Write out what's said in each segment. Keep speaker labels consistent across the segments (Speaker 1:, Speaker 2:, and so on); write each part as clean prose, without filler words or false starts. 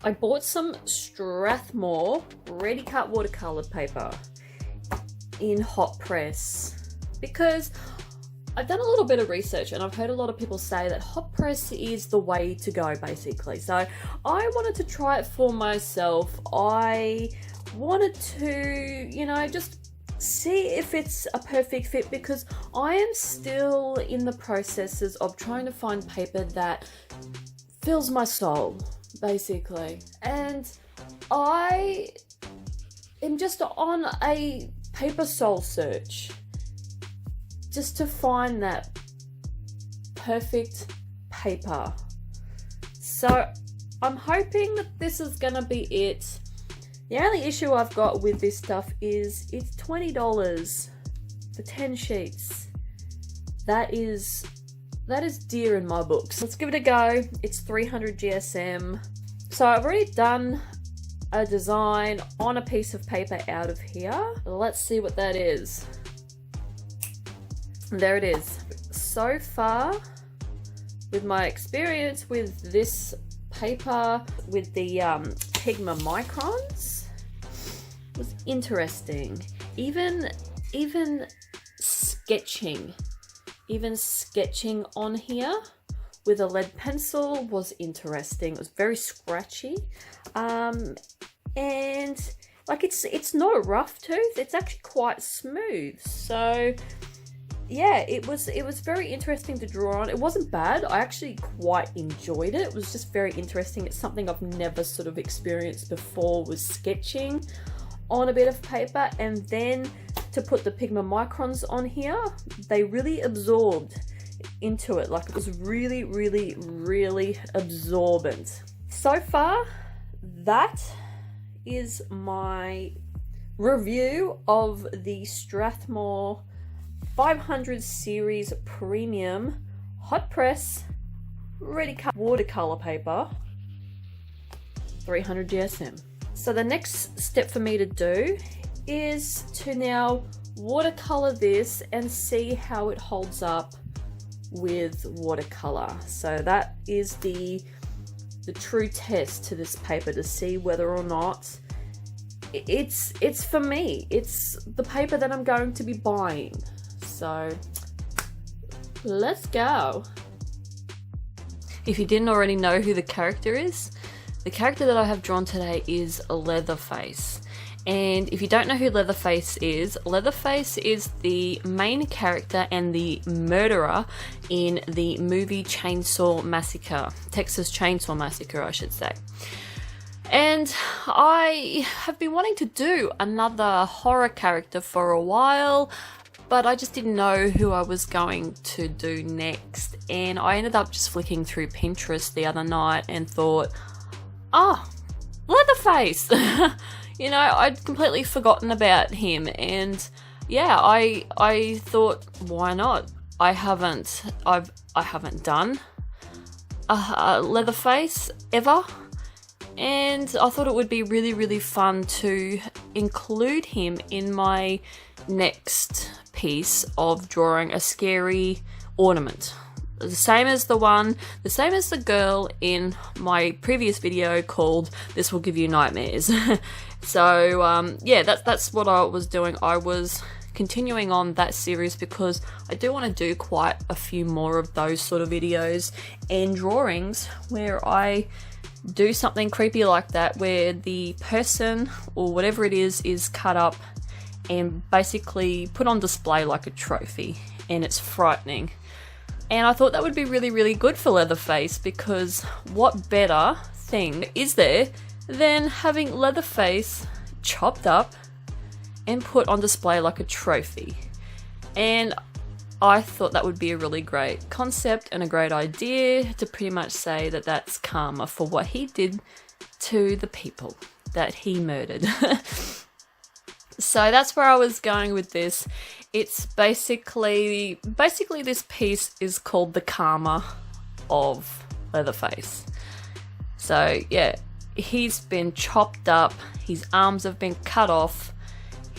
Speaker 1: I bought some Strathmore Ready Cut watercolor paper in hot press because I've done a little bit of research and I've heard a lot of people say that hot press is the way to go, basically. So I wanted to try it for myself. I wanted to, you know, just see if it's a perfect fit because I am still in the processes of trying to find paper that fills my soul, basically. And I am just on a paper soul search just to find that perfect paper. So I'm hoping that this is gonna be it. The only issue I've got with this stuff is it's $20 for 10 sheets. That is dear in my books. Let's give it a go. It's 300 GSM. So I've already done a design on a piece of paper out of here. Let's see what that is. There it is. So far, with my experience with this paper, with the Pigma Microns, was interesting. Even sketching on here with a lead pencil was interesting. It was very scratchy, and like it's not a rough tooth. It's actually quite smooth. So yeah, it was very interesting to draw on. It wasn't bad. I actually quite enjoyed it. It was just very interesting. It's something I've never sort of experienced before, was sketching on a bit of paper, and then to put the Pigma Microns on here, they really absorbed into it. Like, it was really, really, really absorbent. So far, that is my review of the Strathmore 500 series premium hot press ready cut watercolor paper, 300 GSM. So the next step for me to do is to now watercolor this and see how it holds up with watercolor. So that is the true test to this paper, to see whether or not it's for me. It's the paper that I'm going to be buying. So let's go. If you didn't already know who the character is, the character that I have drawn today is Leatherface. And if you don't know who Leatherface is the main character and the murderer in the movie Chainsaw Massacre, Texas Chainsaw Massacre, I should say. And I have been wanting to do another horror character for a while, but I just didn't know who I was going to do next. And I ended up just flicking through Pinterest the other night and thought, oh, Leatherface! You know, I'd completely forgotten about him, and yeah, I thought, why not? I haven't done a Leatherface ever, and I thought it would be really, really fun to include him in my next piece of drawing a scary ornament. The same as the girl in my previous video called This Will Give You Nightmares. So yeah, that's what I was doing. I was continuing on that series because I do want to do quite a few more of those sort of videos and drawings where I do something creepy like that, where the person or whatever it is cut up and basically put on display like a trophy, and it's frightening. And I thought that would be really, really good for Leatherface, because what better thing is there than having Leatherface chopped up and put on display like a trophy? And I thought that would be a really great concept and a great idea to pretty much say that that's karma for what he did to the people that he murdered. So that's where I was going with this. It's basically this piece is called the karma of Leatherface. So yeah, he's been chopped up, his arms have been cut off,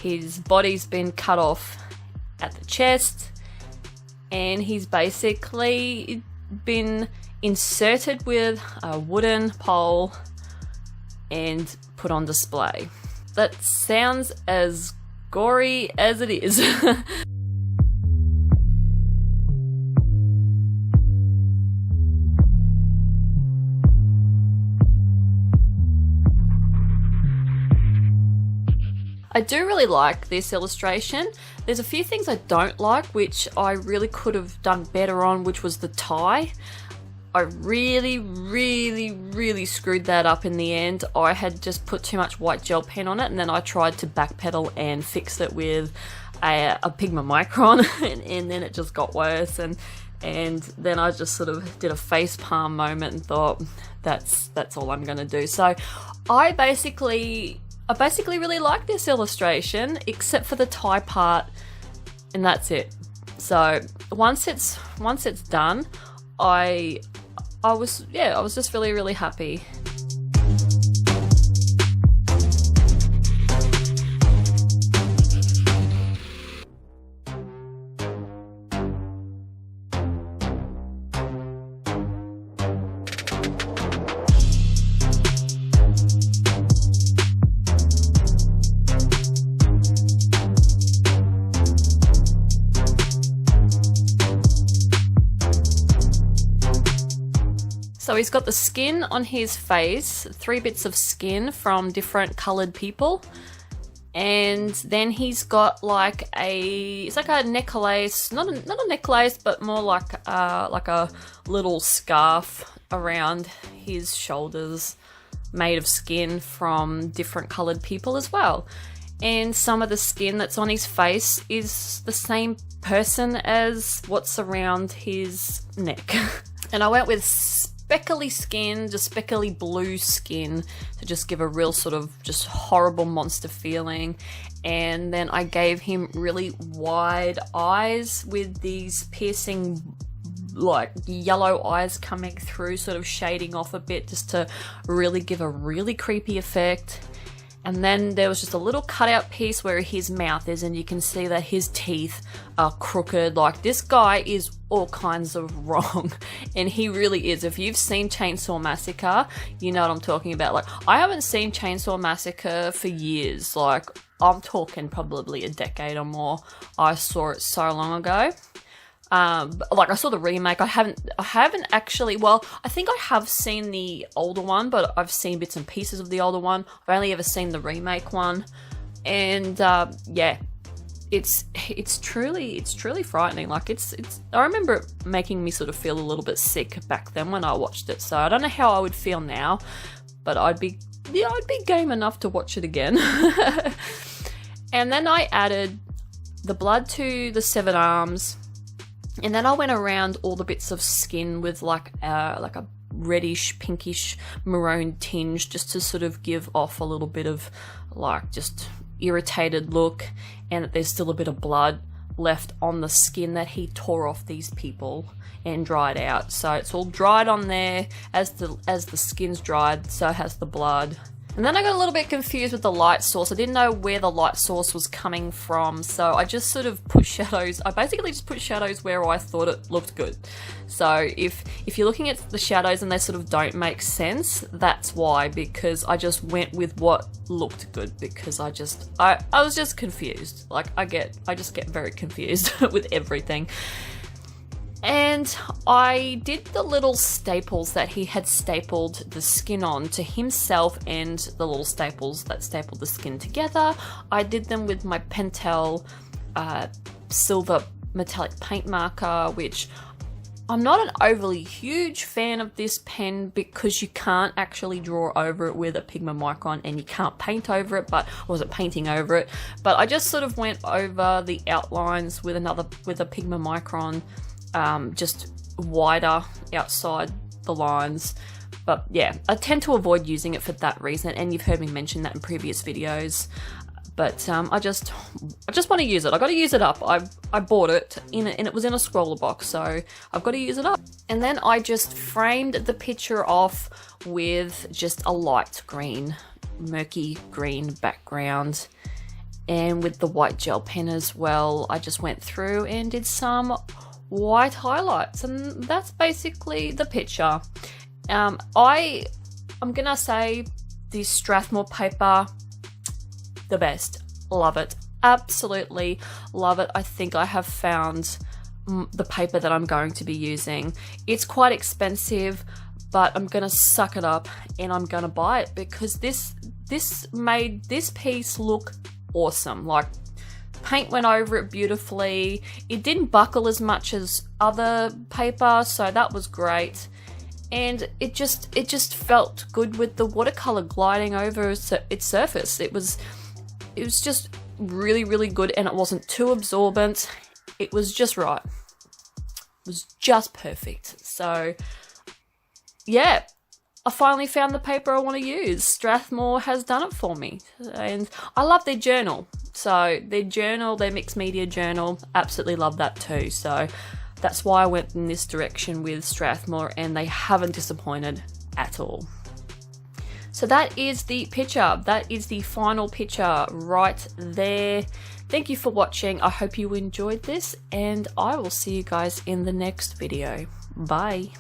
Speaker 1: his body's been cut off at the chest, and he's basically been inserted with a wooden pole and put on display. That sounds as gory as it is. I do really like this illustration. There's a few things I don't like, which I really could have done better on, which was the tie. I really screwed that up in the end. I had just put too much white gel pen on it, and then I tried to backpedal and fix it with a Pigma Micron, and then it just got worse. And then I just sort of did a face palm moment and thought, that's all I'm gonna do. So I basically really like this illustration, except for the tie part, and that's it. So once it's done, I was just really happy. So he's got the skin on his face, 3 bits of skin from different coloured people, and then he's got like it's like a necklace, not a necklace, but more like a little scarf around his shoulders, made of skin from different coloured people as well. And some of the skin that's on his face is the same person as what's around his neck. And I went with speckly skin, just speckly blue skin, to just give a real sort of just horrible monster feeling. And then I gave him really wide eyes with these piercing like yellow eyes coming through, sort of shading off a bit, just to really give a really creepy effect. And then there was just a little cutout piece where his mouth is, and you can see that his teeth are crooked. Like, this guy is all kinds of wrong, and he really is. If you've seen Chainsaw Massacre, you know what I'm talking about. Like, I haven't seen Chainsaw Massacre for years. Like, I'm talking probably a decade or more. I saw it so long ago. Like, I saw the remake. I haven't actually, well, I think I have seen the older one, but I've seen bits and pieces of the older one. I've only ever seen the remake one, and yeah, it's truly frightening. Like, it's I remember it making me sort of feel a little bit sick back then when I watched it. So I don't know how I would feel now, but I'd be game enough to watch it again. And then I added the blood to the 7 arms. And then I went around all the bits of skin with like a reddish, pinkish, maroon tinge, just to sort of give off a little bit of like just irritated look, and that there's still a bit of blood left on the skin that he tore off these people and dried out. So it's all dried on there. As the skin's dried, so has the blood. And then I got a little bit confused with the light source. I didn't know where the light source was coming from, so I just sort of put shadows. I basically just put shadows where I thought it looked good. So if you're looking at the shadows and they sort of don't make sense, that's why, because I just went with what looked good, because I was just confused. Like, I just get very confused with everything. And I did the little staples that he had stapled the skin on to himself, and the little staples that stapled the skin together. I did them with my Pentel silver metallic paint marker, which I'm not an overly huge fan of this pen because you can't actually draw over it with a Pigma Micron, and you can't paint over it, but I wasn't painting over it. But I just sort of went over the outlines with a Pigma Micron, just wider outside the lines. But yeah, I tend to avoid using it for that reason, and you've heard me mention that in previous videos. But I just want to use it. I got to use it up. I bought it and it was in a scroller box, so I've got to use it up. And then I just framed the picture off with just a light green, murky green background, and with the white gel pen as well. I just went through and did some white highlights, and that's basically the picture. I'm gonna say the Strathmore paper, the best. Love it. Absolutely love it. I think I have found the paper that I'm going to be using. It's quite expensive, but I'm gonna suck it up and I'm gonna buy it because this made this piece look awesome. Like, paint went over it beautifully. It didn't buckle as much as other paper, so that was great. And it just felt good with the watercolor gliding over its surface. It was just really, really good, and it wasn't too absorbent. It was just right. It was just perfect. So yeah, I finally found the paper I want to use. Strathmore has done it for me, and I love their journal. So their journal, their mixed media journal, absolutely love that too. So that's why I went in this direction with Strathmore, and they haven't disappointed at all. So that is the picture. That is the final picture right there. Thank you for watching. I hope you enjoyed this, and I will see you guys in the next video. Bye.